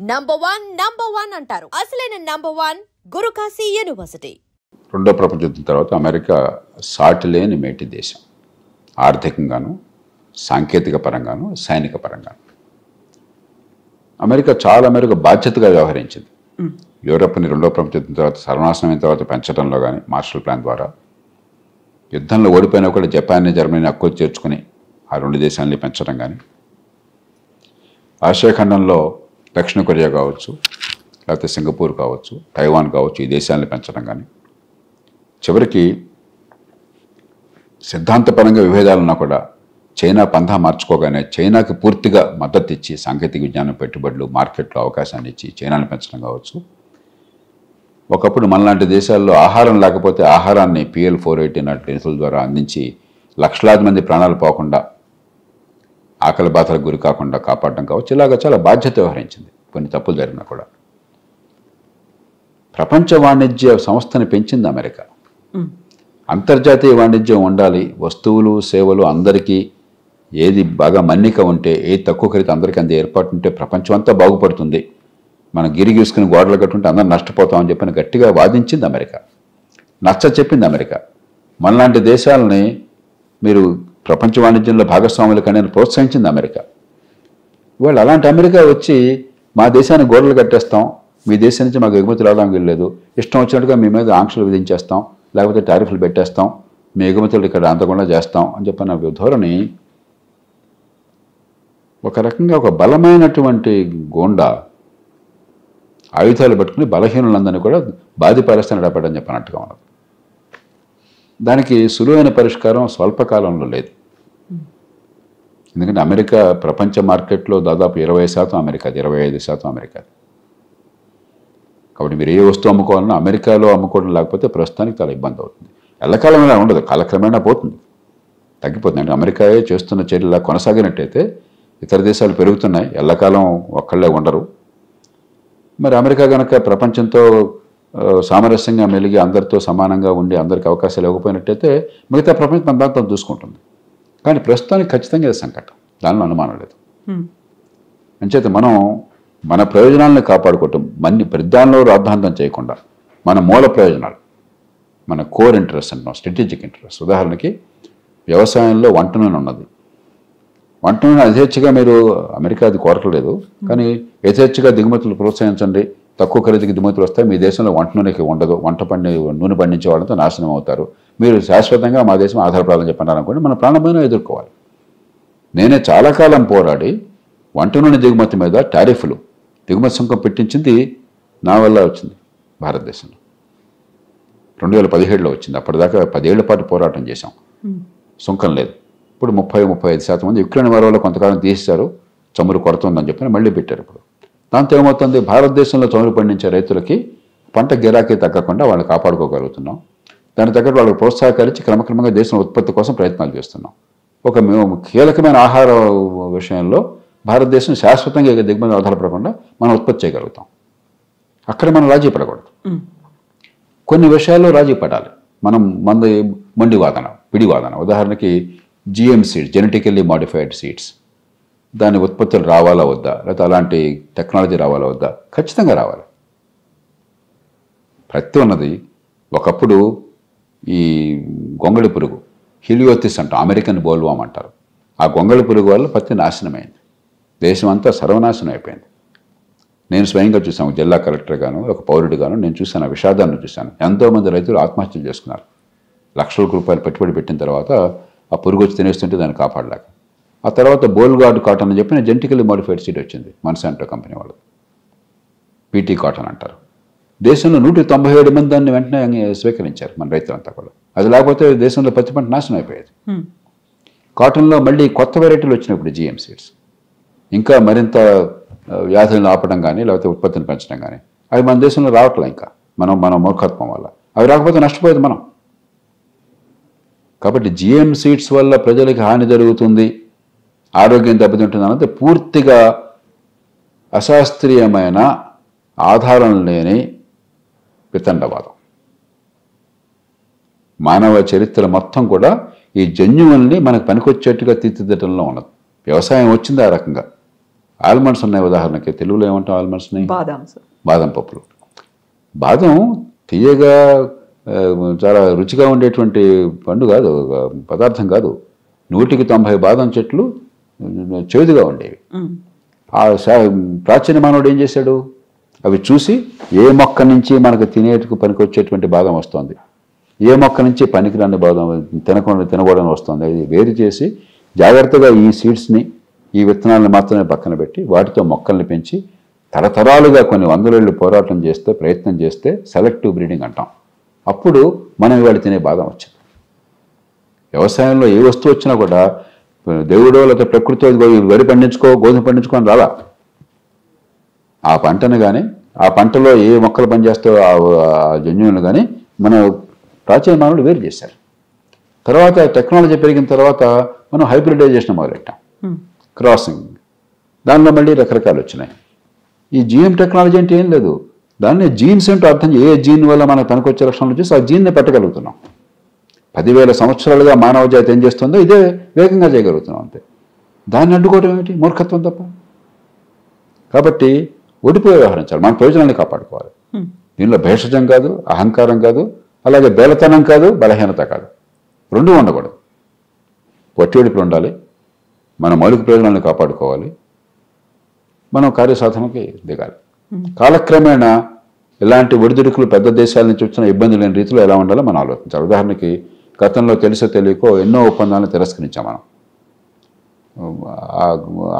Number one అంటారు. అసలైన number one Guru Kashi university. రెండో ప్రపంచ యుద్ధం తర్వాత అమెరికా సాటిలేని మేటి దేశం, ఆర్థికంగాను, సాంకేతిక పరంగాను, సైనిక పరంగాను. అమెరికా చాలా మేరకు బాధ్యతగా వ్యవహరించింది. యూరప్ని రెండో ప్రపంచ యుద్ధం తర్వాత సర్వనాశనమైన తర్వాత పెంచడంలో కానీ, మార్షల్ ప్లాన్ ద్వారా యుద్ధంలో ఓడిపోయినా కూడా జపాన్ని, జర్మనీని హక్కులు చేర్చుకుని ఆ రెండు దేశాలని పెంచడం కానీ, ఆసియా ఖండంలో దక్షిణ కొరియా కావచ్చు, లేకపోతే సింగపూర్ కావచ్చు, తైవాన్ కావచ్చు, ఈ దేశాలని పెంచడం కానీ, చివరికి సిద్ధాంతపరంగా విభేదాలున్నా కూడా చైనా పంథా మార్చుకోగానే చైనాకి పూర్తిగా మద్దతు ఇచ్చి సాంకేతిక విజ్ఞానం పెట్టుబడులు, మార్కెట్లో అవకాశాన్ని ఇచ్చి చైనాని పెంచడం కావచ్చు. ఒకప్పుడు మనలాంటి దేశాల్లో ఆహారం లేకపోతే ఆహారాన్ని PL-480 నాటి నిధుల ద్వారా అందించి లక్షలాది మంది ప్రాణాలు పోకుండా, ఆకలి బాధలకు గురి కాకుండా కాపాడడం కావచ్చు. ఇలాగ చాలా బాధ్యత వ్యవహరించింది కొన్ని తప్పులు జరిగినా కూడా. ప్రపంచ వాణిజ్య సంస్థని పెంచింది అమెరికా. అంతర్జాతీయ వాణిజ్యం ఉండాలి, వస్తువులు సేవలు అందరికీ ఏది బాగా మన్నిక ఉంటే, ఏది తక్కువ ఖరీదు అందరికీ అంత ఏర్పాటు ఉంటే ప్రపంచం అంతా బాగుపడుతుంది. మనం గిరిగీసుకుని గోడలు కట్టుంటే అందరం నష్టపోతామని చెప్పని గట్టిగా వాదించింది అమెరికా. నచ్చ చెప్పింది అమెరికా. మనలాంటి దేశాలని మీరు ప్రపంచ వాణిజ్యంలో భాగస్వాములు కానీ ప్రోత్సహించింది అమెరికా. ఇవాళ అలాంటి అమెరికా వచ్చి మా దేశాన్ని గోడలు కట్టేస్తాం, మీ దేశం నుంచి మాకు ఎగుమతులు రావడానికి వెళ్ళలేదు, ఇష్టం వచ్చినట్టుగా మీ మీద ఆంక్షలు విధించేస్తాం, లేకపోతే టారిఫ్లు పెట్టేస్తాం, మీ ఎగుమతులు ఇక్కడ అందకుండా చేస్తాం అని చెప్పిన ధోరణి ఒక రకంగా ఒక బలమైనటువంటి గోండా ఆయుధాలు పట్టుకుని బలహీనులందరినీ కూడా బాధిపరుస్తాను ఎడపడని చెప్పినట్టుగా ఉన్నది. దానికి సులువైన పరిష్కారం స్వల్పకాలంలో లేదు. ఎందుకంటే అమెరికా ప్రపంచ మార్కెట్లో దాదాపు 20% అమెరికాది, 25% అమెరికాది. కాబట్టి మీరు ఏ వస్తువు అమ్ముకోవాలన్నా అమెరికాలో అమ్ముకోవడం లేకపోతే ప్రస్తుతానికి చాలా ఇబ్బంది అవుతుంది. ఎల్లకాలమైనా ఉండదు, కాలక్రమేణా పోతుంది, తగ్గిపోతుంది. అంటే అమెరికాయే చేస్తున్న చర్యలా కొనసాగినట్టయితే ఇతర దేశాలు పెరుగుతున్నాయి, ఎల్లకాలం ఒక్కళ్ళే ఉండరు. మరి అమెరికా కనుక ప్రపంచంతో సామరస్యంగా మెలిగి అందరితో సమానంగా ఉండి అందరికీ అవకాశాలు ఇవ్వకపోయినట్టయితే మిగతా ప్రపంచం మన దాంతో చూసుకుంటుంది. కానీ ప్రస్తుతానికి ఖచ్చితంగా ఇది సంకటం, దానిలో అనుమానం లేదు. అంచేత మనం మన ప్రయోజనాలను కాపాడుకోవటం, దానిలో రాద్ధాంతం చేయకుండా మన మూల ప్రయోజనాలు, మన కోర్ ఇంట్రెస్ట్ అంటున్నాం, స్ట్రాటజిక్ ఇంట్రెస్ట్. ఉదాహరణకి వ్యవసాయంలో వంట నూనె ఉన్నది. వంట నూనె యథేచ్ఛగా మీరు అమెరికాది కోరట్లేదు, కానీ యథేచ్ఛగా దిగుమతులు ప్రోత్సహించండి, తక్కువ ఖరీదుకి దిగుమతులు వస్తాయి, మీ దేశంలో వంట నూనెకి ఉండదు, నూనె పండించే వాళ్ళతో నాశనం అవుతారు, మీరు శాశ్వతంగా మా దేశం ఆధారపడాలని చెప్పన్నారు అనుకోండి, మన ప్రాణమైన ఎదుర్కోవాలి. నేనే చాలా కాలం పోరాడి వంట నూనె దిగుమతి మీద టారిఫ్లు, దిగుమతి సుంకం పెట్టించింది నా వల్ల వచ్చింది. భారతదేశంలో 2017లో వచ్చింది. అప్పటిదాకా 10 ఏళ్ల పాటు పోరాటం చేశాం, సుంకం లేదు. ఇప్పుడు 30-35% మంది యుక్రెయిన్ వల్ల కొంతకాలం తీసేశారు, చమురు కొరత ఉందని చెప్పి మళ్ళీ పెట్టారు. ఇప్పుడు దాంతో ఏమవుతుంది, భారతదేశంలో చమురు పండించే రైతులకి పంట గిరాకీ తగ్గకుండా వాళ్ళు కాపాడుకోగలుగుతున్నాం. దానికి తగ్గట్టు వాళ్ళకి ప్రోత్సాహకరించి క్రమక్రమంగా దేశం ఉత్పత్తి కోసం ప్రయత్నాలు చేస్తున్నాం. ఒక కీలకమైన ఆహార విషయంలో భారతదేశం శాశ్వతంగా దిగుమతి ఆధారపడకుండా మనం ఉత్పత్తి చేయగలుగుతాం. అక్కడ మనం రాజీ పడకూడదు. కొన్ని విషయాల్లో రాజీ పడాలి. మనం మొండి వాదన, పిడి వాదన. ఉదాహరణకి GM seeds, genetically modified seeds, దాని ఉత్పత్తులు రావాలా వద్దా, లేకపోతే అలాంటి టెక్నాలజీ రావాలా వద్దా? ఖచ్చితంగా రావాలి. ప్రతి ఉన్నది. ఒకప్పుడు ఈ గొంగళి పురుగు, హీలియోథిస్ అంటాం, అమెరికన్ బోల్వామ్ అంటారు, ఆ గొంగళి పురుగు వల్ల పత్తి నాశనమైంది, దేశం అంతా సర్వనాశనం అయిపోయింది. నేను స్వయంగా చూసాను, జిల్లా కలెక్టర్గాను ఒక పౌరుడిగాను నేను చూశాను, ఆ విషాదాన్ని చూశాను. ఎంతోమంది రైతులు ఆత్మహత్యలు చేసుకున్నారు. లక్షల రూపాయలు పెట్టుబడి పెట్టిన తర్వాత ఆ పురుగు వచ్చి తినేస్తుంటే దాన్ని కాపాడలేక. ఆ తర్వాత బోల్గార్డ్ కాటన్ అని చెప్పిన జెనెటికల్లీ మాడిఫైడ్ సీడ్ వచ్చింది, మన్సాంటో కంపెనీ వాళ్ళు, PT కాటన్ అంటారు. దేశంలో 197 మంది దాన్ని వెంటనే స్వీకరించారు, మన రైతులంతా కూడా. అది లేకపోతే దేశంలో పత్తి పంట నాశనం అయిపోయేది. కాటన్లో మళ్ళీ కొత్త వెరైటీలు వచ్చినప్పుడు GM సీడ్స్ ఇంకా మరింత వ్యాధులను ఆపడం కానీ లేకపోతే ఉత్పత్తిని పెంచడం కానీ అవి మన దేశంలో రావట్లే. ఇంకా మన మూర్ఖత్వం వల్ల అవి రాకపోతే నష్టపోయేది మనం. కాబట్టి GM సీడ్స్ వల్ల ప్రజలకి హాని జరుగుతుంది, ఆరోగ్యం దెబ్బతింటుంది అన్నది పూర్తిగా అశాస్త్రీయమైన, ఆధారం లేని వితండవాదం. మానవ చరిత్ర మొత్తం కూడా ఈ జన్యువుల్ని మనకు పనికొచ్చేట్టుగా తీర్చిదిద్దడంలో ఉన్నది. వ్యవసాయం వచ్చింది ఆ రకంగా. ఆల్మండ్స్ ఉన్నాయి ఉదాహరణకి, తెలుగులో ఏమంటాం ఆల్మండ్స్ని? బాదం పప్పులు. బాదం తీయగా చాలా రుచిగా ఉండేటువంటి పండు కాదు, పదార్థం కాదు. 190 బాదం చెట్లు చేదుగా ఉండేవి. ప్రాచీన మానవుడు ఏం చేశాడు? అవి చూసి ఏ మొక్క నుంచి మనకు తినేటికి పనికొచ్చేటువంటి బాదం వస్తుంది, ఏ మొక్క నుంచి పనికిరాని బాదం తినకూడని వస్తుంది, అది వేరు చేసి జాగ్రత్తగా ఈ సీడ్స్ని, ఈ విత్తనాలను మాత్రమే పక్కన పెట్టి వాటితో మొక్కల్ని పెంచి తరతరాలుగా కొన్ని వందలేళ్ళు పోరాటం చేస్తే, ప్రయత్నం చేస్తే సెలెక్టివ్ బ్రీడింగ్ అంటాం. అప్పుడు మనం ఇవాళ తినే బాదం వచ్చింది. వ్యవసాయంలో ఏ వస్తువు వచ్చినా కూడా దేవుడో లేకపోతే ప్రకృతి వరి పండించుకో, గోధుమ పండించుకో అని రాలా. ఆ పంటను కానీ, ఆ పంటలో ఏ మొక్కలు పనిచేస్తాయో ఆ జన్యువులను కానీ మన ప్రాచీన మానవులు వేరు చేశారు. తర్వాత టెక్నాలజీ పెరిగిన తర్వాత మనం హైబ్రిడైజేషన్ మొదలెట్టాం, క్రాసింగ్. దానిలో మళ్ళీ రకరకాలు వచ్చినాయి. ఈ జీఎం టెక్నాలజీ అంటే ఏం లేదు, దాన్ని జీన్స్ ఏంటో అర్థం, ఏ జీన్ వల్ల మనకు పనికొచ్చే లక్షణాలు చూసి ఆ జీన్ని పెట్టగలుగుతున్నాం. 10,000 సంవత్సరాలుగా మానవ జాతి ఏం చేస్తుందో ఇదే వేగంగా చేయగలుగుతున్నాం అంతే. దాన్ని అడ్డుకోవడం ఏమిటి? మూర్ఖత్వం తప్ప. కాబట్టి ఒడిపోయి వ్యవహరించాలి, మన ప్రయోజనాన్ని కాపాడుకోవాలి. దీనిలో భేషజం కాదు, అహంకారం కాదు, అలాగే బేలతనం కాదు, బలహీనత కాదు, రెండూ ఉండకూడదు. పొట్టి ఉండాలి, మన మౌలిక ప్రయోజనాలను కాపాడుకోవాలి, మనం కార్యసాధనకి దిగాలి. కాలక్రమేణా ఇలాంటి ఒడిదుడుకులు పెద్ద దేశాల నుంచి వచ్చిన ఇబ్బంది లేని రీతిలో ఎలా ఉండాలో మనం ఆలోచించాలి. ఉదాహరణకి గతంలో తెలుసో తెలియకో ఎన్నో ఒప్పందాలను తిరస్కరించాం మనం.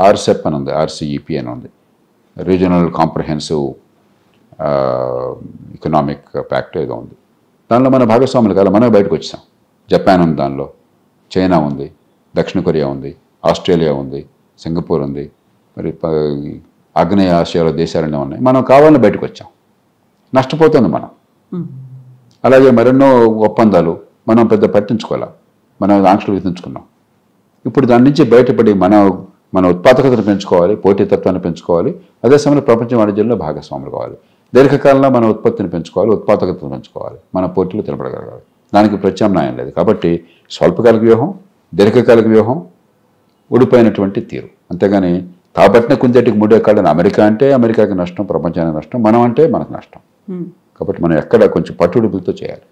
ఆర్సెప్ అని ఉంది, ఆర్సీఈపీ అని ఉంది, రీజనల్ కాంప్రహెన్సివ్ ఎకనామిక్ ప్యాక్ట్ ఏదో ఉంది. దానిలో మన భాగస్వాములు కాదు, మనమే బయటకు వచ్చాం. జపాన్ ఉంది దానిలో, చైనా ఉంది, దక్షిణ కొరియా ఉంది, ఆస్ట్రేలియా ఉంది, సింగపూర్ ఉంది, మరి ఆగ్నేయ ఆసియాలో దేశాలనే ఉన్నాయి. మనం కావాలని బయటకు వచ్చాం, నష్టపోతుంది మనం. అలాగే మరెన్నో ఒప్పందాలు మనం పెద్ద పట్టించుకోవాలి, మనం ఆంక్షలు విధించుకున్నాం. ఇప్పుడు దాని నుంచి బయటపడి మన ఉత్పాదకతను పెంచుకోవాలి, పోటీతత్వాన్ని పెంచుకోవాలి, అదే సమయంలో ప్రపంచ వాణిజ్యంలో భాగస్వాములు కావాలి. దీర్ఘకాలంలో మన ఉత్పత్తిని పెంచుకోవాలి, ఉత్పాదకతను పెంచుకోవాలి, మన పోటీలు తెలపడగలగాలి. దానికి ప్రత్యామ్నాయం లేదు. కాబట్టి స్వల్పకాలిక వ్యూహం, దీర్ఘకాలిక వ్యూహం, ఊడిపోయినటువంటి తీరు. అంతేగాని తాబట్టిన కుందేటికి మూడే కాళ్ళని అమెరికా అంటే అమెరికాకి నష్టం, ప్రపంచానికి నష్టం, మనం అంటే మనకు నష్టం. కాబట్టి మనం ఎక్కడ కొంచెం పట్టుడుపులతో చేయాలి.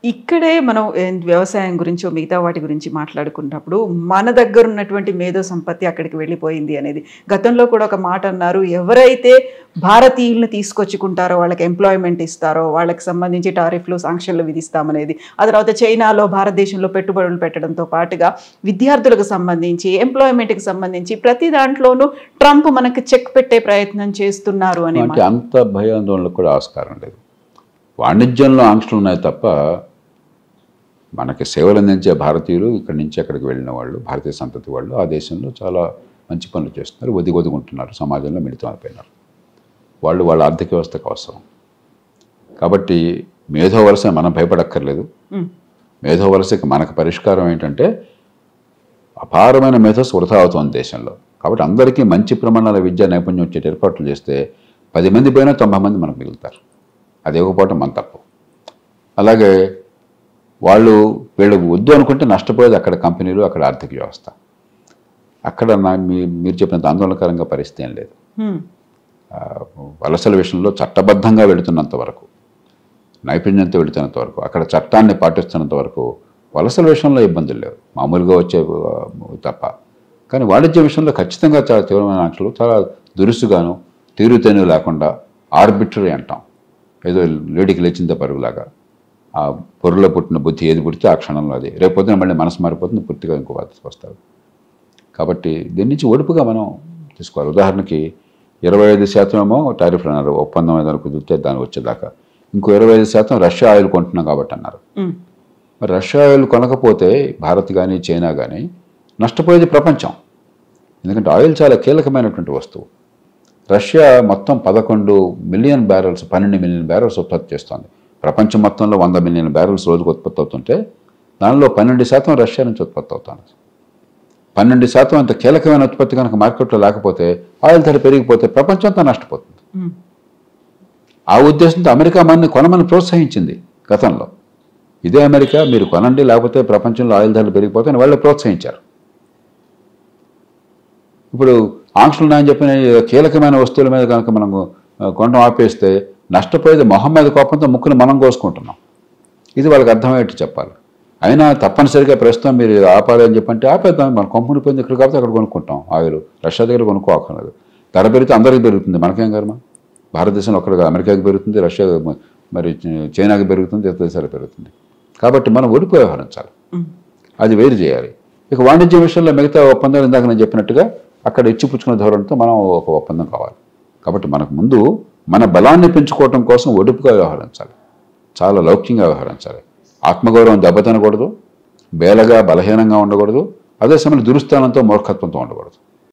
ఇక్కడే మనం వ్యవసాయం గురించి మిగతా వాటి గురించి మాట్లాడుకున్నప్పుడు మన దగ్గర ఉన్నటువంటి మేధో సంపత్తి అక్కడికి వెళ్ళిపోయింది అనేది గతంలో కూడా ఒక మాట అన్నారు. ఎవరైతే భారతీయులను తీసుకొచ్చుకుంటారో వాళ్ళకి ఎంప్లాయ్మెంట్ ఇస్తారో వాళ్ళకి సంబంధించి టారిఫ్లు, సాంక్షన్లు విధిస్తామనేది. ఆ తర్వాత చైనాలో భారతదేశంలో పెట్టుబడులు పెట్టడంతో పాటుగా విద్యార్థులకు సంబంధించి, ఎంప్లాయ్మెంట్కి సంబంధించి ప్రతి దాంట్లోనూ ట్రంప్ మనకు చెక్ పెట్టే ప్రయత్నం చేస్తున్నారు అని. అంత భయాందోళనకు కూడా ఆస్కారం లేదు. వాణిజ్యంలో ఆంక్షలు ఉన్నాయి తప్ప మనకి సేవలు అందించే భారతీయులు ఇక్కడి నుంచి అక్కడికి వెళ్ళిన వాళ్ళు, భారతీయ సంతతి వాళ్ళు ఆ దేశంలో చాలా మంచి పనులు చేస్తున్నారు, ఒదిగొదుగుంటున్నారు, సమాజంలో మిళితమైపోయినారు. వాళ్ళు వాళ్ళ ఆర్థిక వ్యవస్థకు అవసరం. కాబట్టి మేధో వలస మనం భయపడక్కర్లేదు. మేధో వలసకి మనకు పరిష్కారం ఏంటంటే అపారమైన మేధస్సు వృధా అవుతుంది దేశంలో. కాబట్టి అందరికీ మంచి ప్రమాణాల విద్యా నైపుణ్యం వచ్చే ఏర్పాట్లు చేస్తే 10 మంది పోయినా 90 మంది మనకు మిగులుతారు. అది ఇవ్వకపోవటం మన తప్పు. అలాగే వీళ్ళు వద్దు అనుకుంటే నష్టపోయేది అక్కడ కంపెనీలు, అక్కడ ఆర్థిక వ్యవస్థ. అక్కడ మీరు చెప్పినంత ఆందోళనకరంగా పరిస్థితి ఏం లేదు. వలసల విషయంలో చట్టబద్ధంగా వెళుతున్నంత వరకు, నైపుణ్యంతో వెళుతున్నంత వరకు, అక్కడ చట్టాన్ని పాటిస్తున్నంత వరకు వలసల విషయంలో ఇబ్బందులు లేవు, మామూలుగా వచ్చే తప్ప. కానీ వాణిజ్య విషయంలో ఖచ్చితంగా చాలా తీవ్రమైన ఆంక్షలు, చాలా దురుసుగాను, తీరుతేను లేకుండా ఆర్బిటరీ అంటాం, ఏదో లేడికి లేచిందే పరుగులాగా. ఆ పొరలో పుట్టిన బుద్ధి ఏది పుడితే ఆ క్షణంలో అది, రేపు పొద్దున మళ్ళీ మనసు మారిపోతుంది, పూర్తిగా ఇంకో బాధ్యత వస్తారు. కాబట్టి దీని నుంచి ఒడుపుగా మనం తీసుకోవాలి. ఉదాహరణకి 25% ఏమో టారిఫ్లు అన్నారు, ఒప్పందం ఏదైనా కుదిరితే దాన్ని వచ్చేదాకా. ఇంకో 25% రష్యా ఆయిల్ కొంటున్నాం కాబట్టి అన్నారు. మరి రష్యా ఆయిల్ కొనకపోతే భారత్ కానీ చైనా కానీ నష్టపోయేది ప్రపంచం. ఎందుకంటే ఆయిల్ చాలా కీలకమైనటువంటి వస్తువు. రష్యా మొత్తం 11 మిలియన్ బ్యారెల్స్, 12 మిలియన్ బ్యారెల్స్ ఉత్పత్తి చేస్తుంది. ప్రపంచం మొత్తంలో 100 మిలియన్ బ్యారెల్స్ రోజుకు ఉత్పత్తి అవుతుంటే దానిలో 12% రష్యా నుంచి ఉత్పత్తి అవుతుంది. 12% అంత కీలకమైన ఉత్పత్తి కనుక మార్కెట్లో లేకపోతే, ఆయిల్ ధర పెరిగిపోతే ప్రపంచం అంతా నష్టపోతుంది. ఆ ఉద్దేశంతో అమెరికా మనని కొనమని ప్రోత్సహించింది గతంలో. ఇదే అమెరికా మీరు కొనండి లేకపోతే ప్రపంచంలో ఆయిల్ ధరలు పెరిగిపోతాయని వాళ్ళు ప్రోత్సహించారు. ఇప్పుడు ఆంక్షలు ఉన్నాయని చెప్పిన కీలకమైన వస్తువుల మీద కనుక మనం కొనడం ఆపేస్తే నష్టపోయేది మొహం మీద కోపంతో ముక్కును మనం కోసుకుంటున్నాం. ఇది వాళ్ళకి అర్థమయ్యేట్టు చెప్పాలి. అయినా తప్పనిసరిగా ప్రస్తుతం మీరు ఆపాలి అని చెప్పంటే ఆపేద్దాం. మనం కంపెనీ పోయింది ఇక్కడ కాబట్టి అక్కడ కొనుక్కుంటాం. ఆయిల్ రష్యా దగ్గర కొనుక్కోకర్లేదు. ధర పెరిగితే అందరికీ పెరుగుతుంది, మనకేం కర్మ. భారతదేశంలో ఒక్కడిగా అమెరికాకి పెరుగుతుంది, రష్యా మరి చైనాకి పెరుగుతుంది, ఇతర దేశాలకు పెరుగుతుంది. కాబట్టి మనం ఒడిపి వ్యవహరించాలి, అది వేరు చేయాలి. ఇక వాణిజ్య విషయంలో మిగతా ఒప్పందాలు ఇందాక నేను చెప్పినట్టుగా అక్కడ ఇచ్చిపుచ్చుకునే ధోరణితో మనం ఒక ఒప్పందం కావాలి. కాబట్టి మనకు ముందు మన బలాన్ని పెంచుకోవడం కోసం ఒడుపుగా వ్యవహరించాలి, చాలా లౌక్యంగా వ్యవహరించాలి. ఆత్మగౌరవం దెబ్బతినకూడదు, బేలగా బలహీనంగా ఉండకూడదు, అదే సమయంలో దురుస్థానంతో మూర్ఖత్వంతో ఉండకూడదు.